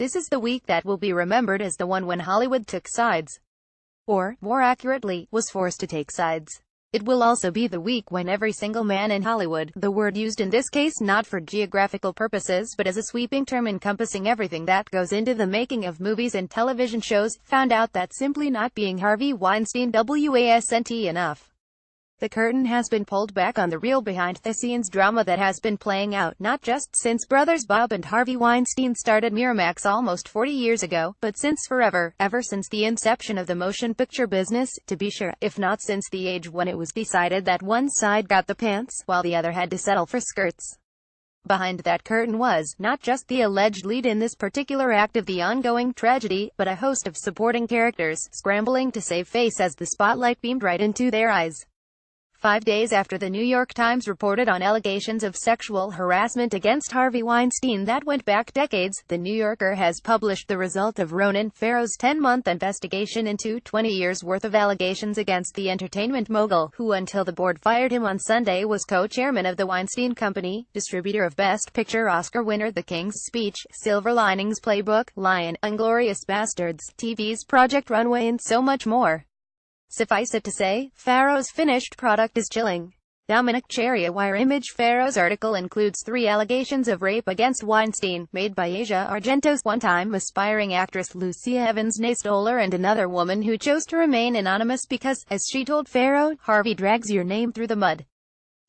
This is the week that will be remembered as the one when Hollywood took sides. Or, more accurately, was forced to take sides. It will also be the week when every single man in Hollywood, the word used in this case not for geographical purposes but as a sweeping term encompassing everything that goes into the making of movies and television shows, found out that simply not being Harvey Weinstein wasn't enough. The curtain has been pulled back on the real behind-the-scenes drama that has been playing out, not just since brothers Bob and Harvey Weinstein started Miramax almost 40 years ago, but since forever, ever since the inception of the motion picture business, to be sure, if not since the age when it was decided that one side got the pants, while the other had to settle for skirts. Behind that curtain was, not just the alleged lead in this particular act of the ongoing tragedy, but a host of supporting characters, scrambling to save face as the spotlight beamed right into their eyes. 5 days after the New York Times reported on allegations of sexual harassment against Harvey Weinstein that went back decades, The New Yorker has published the result of Ronan Farrow's 10-month investigation into 20 years' worth of allegations against the entertainment mogul, who until the board fired him on Sunday was co-chairman of the Weinstein Company, distributor of Best Picture Oscar winner The King's Speech, Silver Linings Playbook, Lion, Inglourious Basterds, TV's Project Runway and so much more. Suffice it to say, Farrow's finished product is chilling. Dominic Cherry, a Wire image. Farrow's article includes 3 allegations of rape against Weinstein, made by Asia Argento's one-time aspiring actress Lucia Evans-Nay Stoller and another woman who chose to remain anonymous because, as she told Farrow, Harvey drags your name through the mud.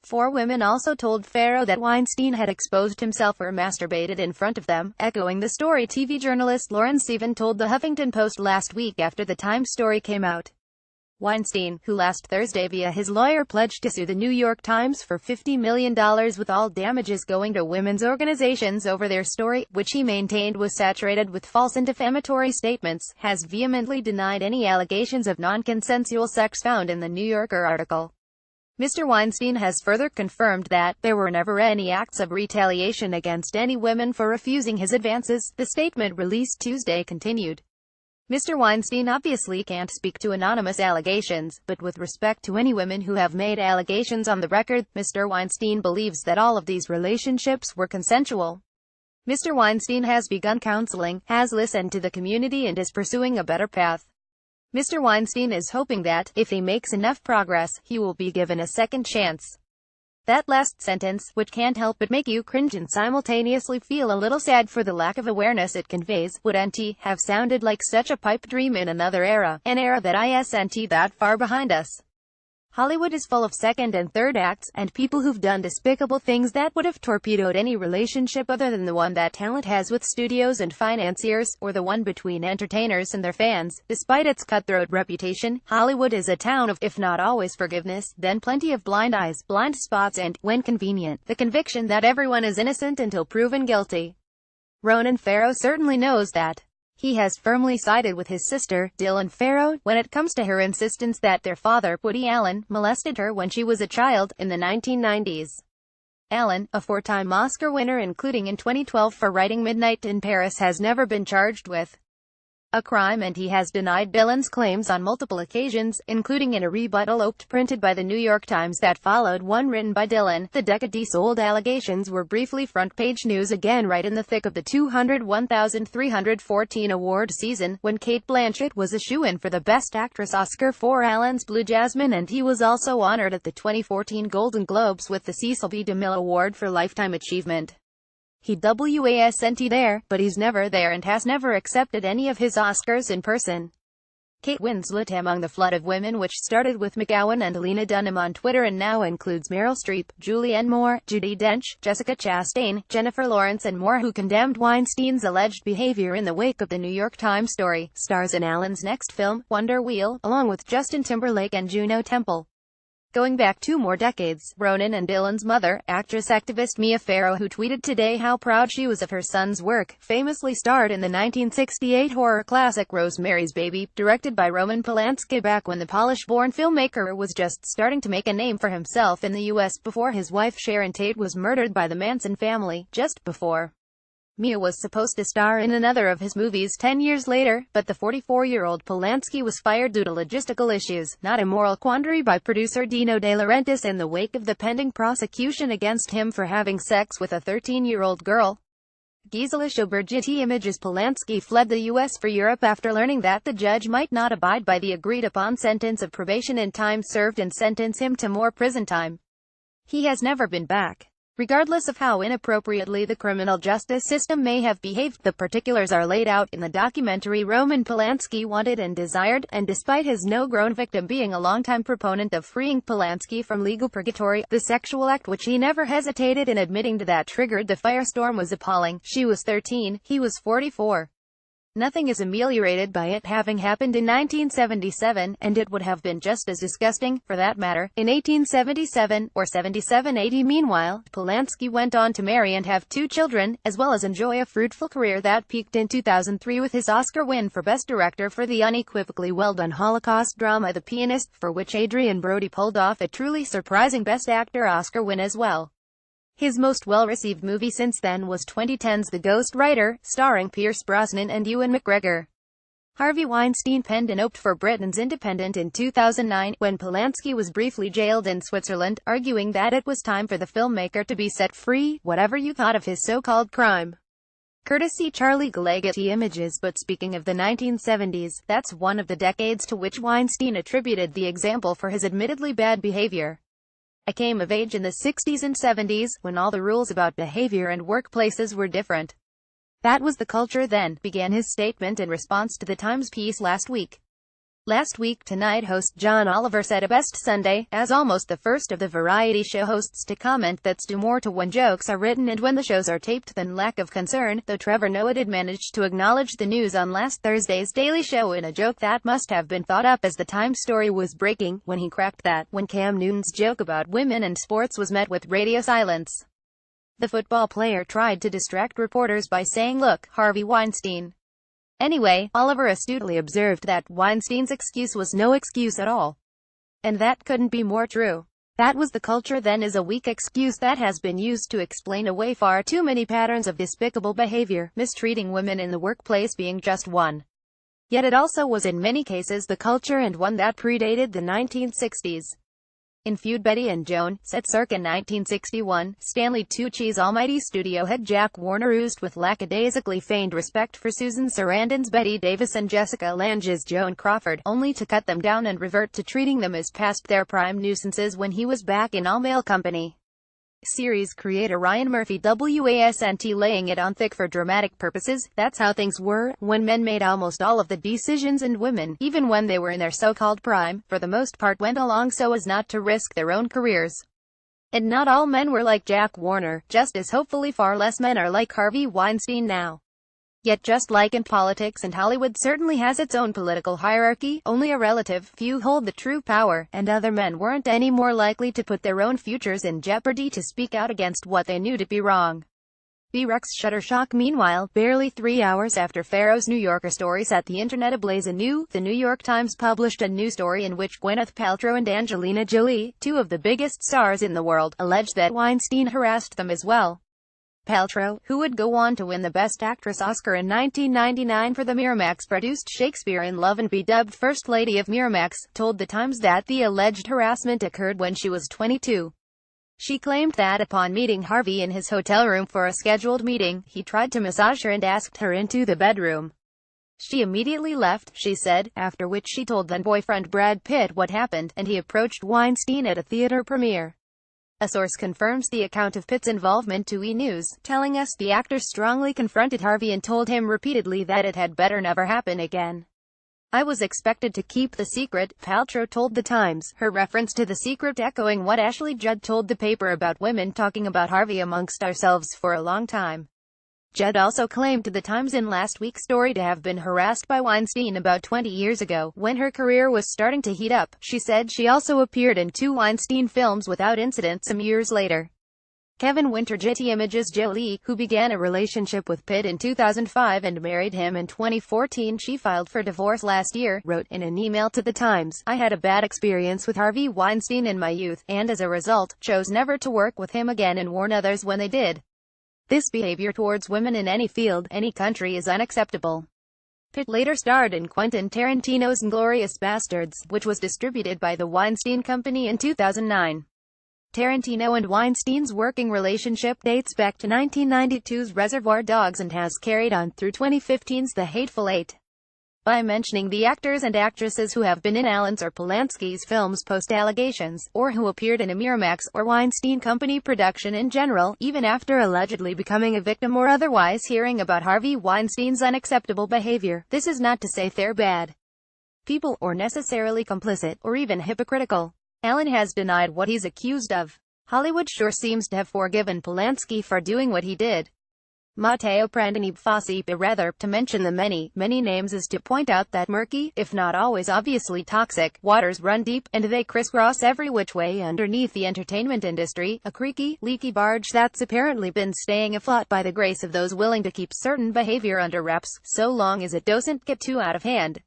4 women also told Farrow that Weinstein had exposed himself or masturbated in front of them, echoing the story TV journalist Lauren Sievin told the Huffington Post last week after the Times story came out. Weinstein, who last Thursday via his lawyer pledged to sue the New York Times for $50 million with all damages going to women's organizations over their story, which he maintained was saturated with false and defamatory statements, has vehemently denied any allegations of non-consensual sex found in the New Yorker article. Mr. Weinstein has further confirmed that there were never any acts of retaliation against any women for refusing his advances, the statement released Tuesday continued. Mr. Weinstein obviously can't speak to anonymous allegations, but with respect to any women who have made allegations on the record, Mr. Weinstein believes that all of these relationships were consensual. Mr. Weinstein has begun counseling, has listened to the community and is pursuing a better path. Mr. Weinstein is hoping that, if he makes enough progress, he will be given a second chance. That last sentence, which can't help but make you cringe and simultaneously feel a little sad for the lack of awareness it conveys, wouldn't have sounded like such a pipe dream in another era, an era that isn't that far behind us. Hollywood is full of second and third acts, and people who've done despicable things that would have torpedoed any relationship other than the one that talent has with studios and financiers, or the one between entertainers and their fans. Despite its cutthroat reputation, Hollywood is a town of, if not always forgiveness, then plenty of blind eyes, blind spots and, when convenient, the conviction that everyone is innocent until proven guilty. Ronan Farrow certainly knows that. He has firmly sided with his sister, Dylan Farrow, when it comes to her insistence that their father, Woody Allen, molested her when she was a child, in the 1990s. Allen, a 4-time Oscar winner including in 2012 for writing Midnight in Paris, has never been charged with a crime, and he has denied Dylan's claims on multiple occasions, including in a rebuttal op-ed printed by the New York Times that followed one written by Dylan. The decades-old allegations were briefly front-page news again right in the thick of the 201,314 award season, when Cate Blanchett was a shoo-in for the Best Actress Oscar for Allen's Blue Jasmine, and he was also honored at the 2014 Golden Globes with the Cecil B. DeMille Award for Lifetime Achievement. He wasn't there, but he's never there and has never accepted any of his Oscars in person. Kate Winslet among the flood of women which started with McGowan and Lena Dunham on Twitter and now includes Meryl Streep, Julianne Moore, Judi Dench, Jessica Chastain, Jennifer Lawrence and more, who condemned Weinstein's alleged behavior in the wake of the New York Times story, stars in Allen's next film, Wonder Wheel, along with Justin Timberlake and Juno Temple. Going back 2 more decades, Ronan and Dylan's mother, actress-activist Mia Farrow, who tweeted today how proud she was of her son's work, famously starred in the 1968 horror classic Rosemary's Baby, directed by Roman Polanski back when the Polish-born filmmaker was just starting to make a name for himself in the U.S. before his wife Sharon Tate was murdered by the Manson family, just before. Mia was supposed to star in another of his movies 10 years later, but the 44-year-old Polanski was fired due to logistical issues, not a moral quandary, by producer Dino De Laurentiis in the wake of the pending prosecution against him for having sex with a 13-year-old girl. Gisela Szobergiti images Polanski fled the U.S. for Europe after learning that the judge might not abide by the agreed-upon sentence of probation and time served and sentence him to more prison time. He has never been back. Regardless of how inappropriately the criminal justice system may have behaved, the particulars are laid out in the documentary Roman Polanski Wanted and Desired, and despite his no-grown victim being a longtime proponent of freeing Polanski from legal purgatory, the sexual act which he never hesitated in admitting to that triggered the firestorm was appalling. She was 13, he was 44. Nothing is ameliorated by it having happened in 1977, and it would have been just as disgusting, for that matter, in 1877, or 77-80. Meanwhile, Polanski went on to marry and have 2 children, as well as enjoy a fruitful career that peaked in 2003 with his Oscar win for Best Director for the unequivocally well-done Holocaust drama The Pianist, for which Adrien Brody pulled off a truly surprising Best Actor Oscar win as well. His most well-received movie since then was 2010's The Ghost Writer, starring Pierce Brosnan and Ewan McGregor. Harvey Weinstein penned and oped for Britain's Independent in 2009, when Polanski was briefly jailed in Switzerland, arguing that it was time for the filmmaker to be set free, whatever you thought of his so-called crime. Courtesy Charlie Gallagher Images. But speaking of the 1970s, that's one of the decades to which Weinstein attributed the example for his admittedly bad behavior. I came of age in the 60s and 70s, when all the rules about behavior and workplaces were different. That was the culture then, began his statement in response to the Times piece last week. Last week, Tonight host John Oliver said a Best Sunday, as almost the first of the variety show hosts to comment that's due more to when jokes are written and when the shows are taped than lack of concern, though Trevor Noah did manage to acknowledge the news on last Thursday's Daily Show in a joke that must have been thought up as the Times story was breaking, when he cracked that, when Cam Newton's joke about women and sports was met with radio silence. The football player tried to distract reporters by saying, "Look, Harvey Weinstein." Anyway, Oliver astutely observed that Weinstein's excuse was no excuse at all. And that couldn't be more true. That was the culture then is a weak excuse that has been used to explain away far too many patterns of despicable behavior, mistreating women in the workplace being just one. Yet it also was in many cases the culture, and one that predated the 1960s. In Feud Betty and Joan, set circa 1961, Stanley Tucci's almighty studio head Jack Warner oozed with lackadaisically feigned respect for Susan Sarandon's Betty Davis and Jessica Lange's Joan Crawford, only to cut them down and revert to treating them as past their prime nuisances when he was back in all-male company. Series creator Ryan Murphy wasn't laying it on thick for dramatic purposes. That's how things were, when men made almost all of the decisions and women, even when they were in their so-called prime, for the most part went along so as not to risk their own careers. And not all men were like Jack Warner, just as hopefully far less men are like Harvey Weinstein now. Yet just like in politics, and Hollywood certainly has its own political hierarchy, only a relative few hold the true power, and other men weren't any more likely to put their own futures in jeopardy to speak out against what they knew to be wrong. B-Rex Shuttershock. Meanwhile, barely 3 hours after Pharaoh's New Yorker story set the internet ablaze anew, the New York Times published a new story in which Gwyneth Paltrow and Angelina Jolie, 2 of the biggest stars in the world, alleged that Weinstein harassed them as well. Paltrow, who would go on to win the Best Actress Oscar in 1999 for the Miramax-produced Shakespeare in Love and be dubbed First Lady of Miramax, told The Times that the alleged harassment occurred when she was 22. She claimed that upon meeting Harvey in his hotel room for a scheduled meeting, he tried to massage her and asked her into the bedroom. She immediately left, she said, after which she told then-boyfriend Brad Pitt what happened, and he approached Weinstein at a theater premiere. A source confirms the account of Pitt's involvement to E! News, telling us the actor strongly confronted Harvey and told him repeatedly that it had better never happen again. "I was expected to keep the secret," Paltrow told The Times, her reference to the secret echoing what Ashley Judd told the paper about women talking about Harvey amongst ourselves for a long time. Judd also claimed to The Times in last week's story to have been harassed by Weinstein about 20 years ago, when her career was starting to heat up. She said she also appeared in 2 Weinstein films without incident some years later. Kevin Wintergetty Images. Jolie, who began a relationship with Pitt in 2005 and married him in 2014, she filed for divorce last year, wrote in an email to The Times, "I had a bad experience with Harvey Weinstein in my youth, and as a result, chose never to work with him again and warn others when they did. This behavior towards women in any field, any country is unacceptable." Pitt later starred in Quentin Tarantino's Inglourious Basterds, which was distributed by the Weinstein Company in 2009. Tarantino and Weinstein's working relationship dates back to 1992's Reservoir Dogs and has carried on through 2015's The Hateful Eight. By mentioning the actors and actresses who have been in Allen's or Polanski's films post-allegations, or who appeared in a Miramax or Weinstein Company production in general, even after allegedly becoming a victim or otherwise hearing about Harvey Weinstein's unacceptable behavior, this is not to say they're bad people, or necessarily complicit, or even hypocritical. Allen has denied what he's accused of. Hollywood sure seems to have forgiven Polanski for doing what he did. Matteo Prandini Fossi, rather, to mention the many names is to point out that murky, if not always obviously toxic, waters run deep, and they crisscross every which way underneath the entertainment industry, a creaky, leaky barge that's apparently been staying afloat by the grace of those willing to keep certain behavior under wraps, so long as it doesn't get too out of hand.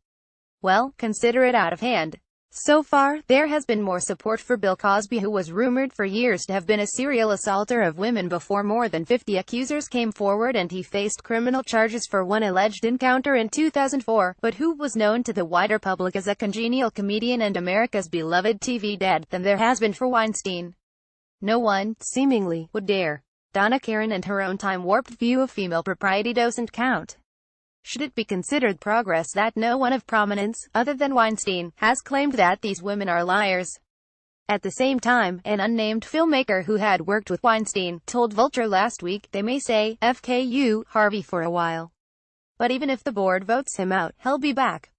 Well, consider it out of hand. So far, there has been more support for Bill Cosby, who was rumored for years to have been a serial assaulter of women before more than 50 accusers came forward and he faced criminal charges for one alleged encounter in 2004, but who was known to the wider public as a congenial comedian and America's beloved TV dad, than there has been for Weinstein. No one, seemingly, would dare. Donna Karan and her own time-warped view of female propriety doesn't count. Should it be considered progress that no one of prominence, other than Weinstein, has claimed that these women are liars? At the same time, an unnamed filmmaker who had worked with Weinstein told Vulture last week, they may say, "FKU, Harvey for a while. But even if the board votes him out, he'll be back.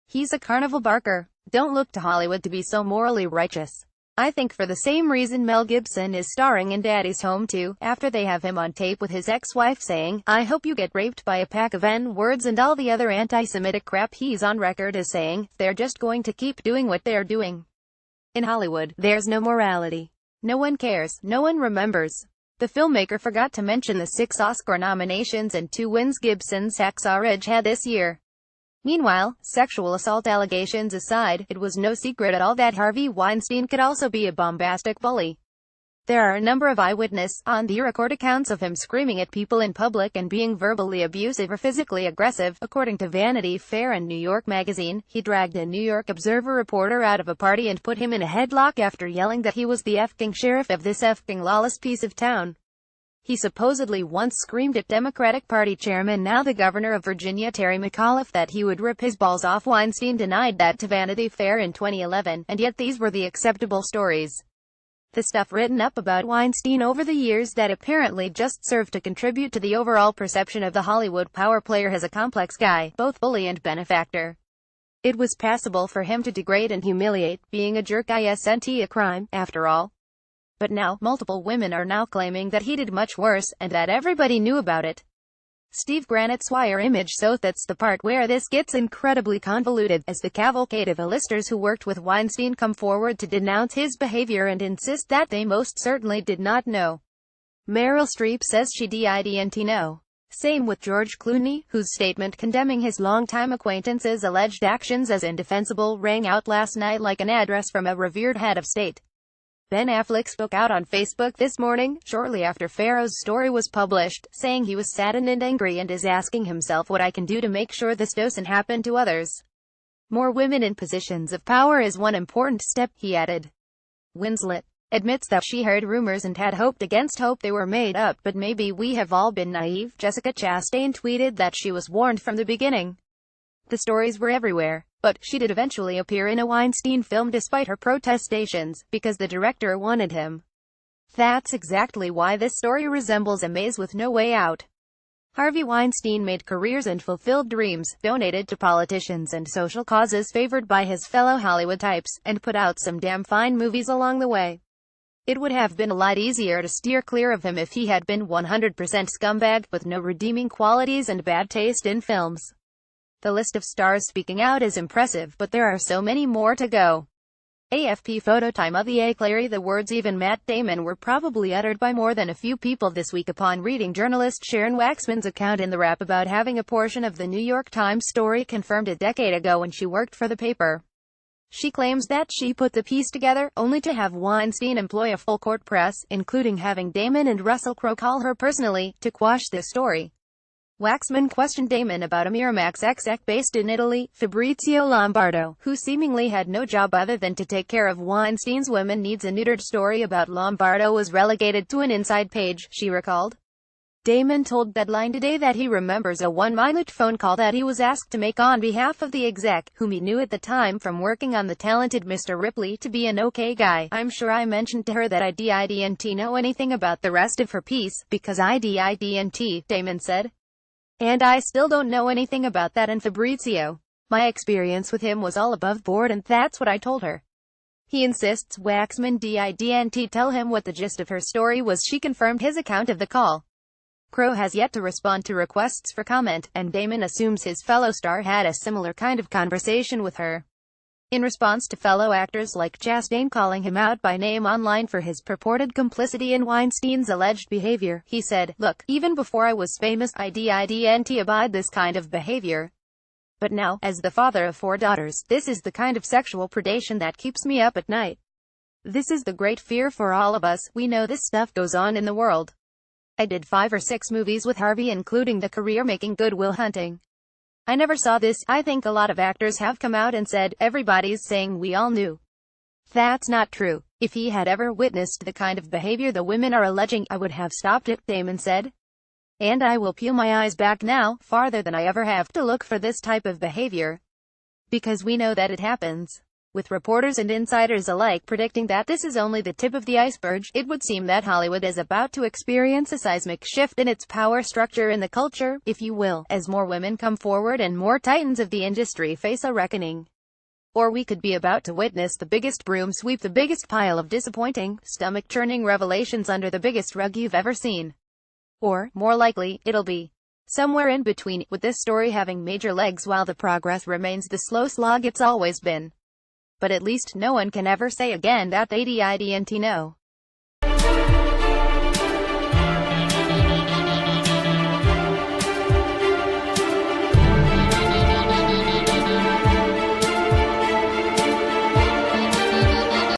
He's a carnival barker. Don't look to Hollywood to be so morally righteous." I think for the same reason Mel Gibson is starring in Daddy's Home too, after they have him on tape with his ex-wife saying, "I hope you get raped by a pack of N-words," and all the other anti-Semitic crap he's on record as saying. They're just going to keep doing what they're doing. In Hollywood, there's no morality. No one cares, no one remembers. The filmmaker forgot to mention the 6 Oscar nominations and 2 wins Gibson's Hacksaw Ridge had this year. Meanwhile, sexual assault allegations aside, it was no secret at all that Harvey Weinstein could also be a bombastic bully. There are a number of eyewitness, on-the-record accounts of him screaming at people in public and being verbally abusive or physically aggressive. According to Vanity Fair and New York Magazine, he dragged a New York Observer reporter out of a party and put him in a headlock after yelling that he was the effing sheriff of this effing lawless piece of town. He supposedly once screamed at Democratic Party chairman, now the governor of Virginia, Terry McAuliffe, that he would rip his balls off. Weinstein denied that to Vanity Fair in 2011, and yet these were the acceptable stories. The stuff written up about Weinstein over the years that apparently just served to contribute to the overall perception of the Hollywood power player as a complex guy, both bully and benefactor. It was passable for him to degrade and humiliate, being a jerk isn't a crime, after all. But now, multiple women are now claiming that he did much worse, and that everybody knew about it. Steve Granite's wire image, so that's the part where this gets incredibly convoluted, as the cavalcade of A-listers who worked with Weinstein come forward to denounce his behavior and insist that they most certainly did not know. Meryl Streep says she didn't know. Same with George Clooney, whose statement condemning his longtime acquaintance's alleged actions as indefensible rang out last night like an address from a revered head of state. Ben Affleck spoke out on Facebook this morning, shortly after Farrow's story was published, saying he was saddened and angry and is asking himself what I can do to make sure this doesn't happen to others. More women in positions of power is one important step, he added. Winslet admits that she heard rumors and had hoped against hope they were made up, but maybe we have all been naive. Jessica Chastain tweeted that she was warned from the beginning. The stories were everywhere. But she did eventually appear in a Weinstein film despite her protestations, because the director wanted him. That's exactly why this story resembles a maze with no way out. Harvey Weinstein made careers and fulfilled dreams, donated to politicians and social causes favored by his fellow Hollywood types, and put out some damn fine movies along the way. It would have been a lot easier to steer clear of him if he had been 100% scumbag, with no redeeming qualities and bad taste in films. The list of stars speaking out is impressive, but there are so many more to go. AFP photo time of the Clary. The words "even Matt Damon" were probably uttered by more than a few people this week upon reading journalist Sharon Waxman's account in the Wrap about having a portion of the New York Times story confirmed a decade ago when she worked for the paper. She claims that she put the piece together, only to have Weinstein employ a full-court press, including having Damon and Russell Crowe call her personally, to quash the story. Waxman questioned Damon about a Miramax exec based in Italy, Fabrizio Lombardo, who seemingly had no job other than to take care of Weinstein's women needs. A neutered story about Lombardo was relegated to an inside page, she recalled. Damon told Deadline Today that he remembers a one-minute phone call that he was asked to make on behalf of the exec, whom he knew at the time from working on the talented Mr. Ripley to be an okay guy. I'm sure I mentioned to her that I didn't know anything about the rest of her piece, because I didn't, Damon said. And I still don't know anything about that. And Fabrizio, my experience with him was all above board, and that's what I told her. He insists Waxman didn't tell him what the gist of her story was. She confirmed his account of the call. Crow has yet to respond to requests for comment, and Damon assumes his fellow star had a similar kind of conversation with her. In response to fellow actors like Chastain calling him out by name online for his purported complicity in Weinstein's alleged behavior, he said, "Look, even before I was famous, I didn't abide this kind of behavior. But now, as the father of 4 daughters, this is the kind of sexual predation that keeps me up at night. This is the great fear for all of us. We know this stuff goes on in the world. I did 5 or 6 movies with Harvey, including the career-making Good Will Hunting. I never saw this. I think a lot of actors have come out and said, everybody's saying we all knew. That's not true. If he had ever witnessed the kind of behavior the women are alleging, I would have stopped it," Damon said. "And I will peel my eyes back now, farther than I ever have, to look for this type of behavior. Because we know that it happens." With reporters and insiders alike predicting that this is only the tip of the iceberg, it would seem that Hollywood is about to experience a seismic shift in its power structure in the culture, if you will, as more women come forward and more titans of the industry face a reckoning. Or we could be about to witness the biggest broom sweep the biggest pile of disappointing, stomach-churning revelations under the biggest rug you've ever seen. Or, more likely, it'll be somewhere in between, with this story having major legs while the progress remains the slow slog it's always been. But at least no one can ever say again that they didn't know.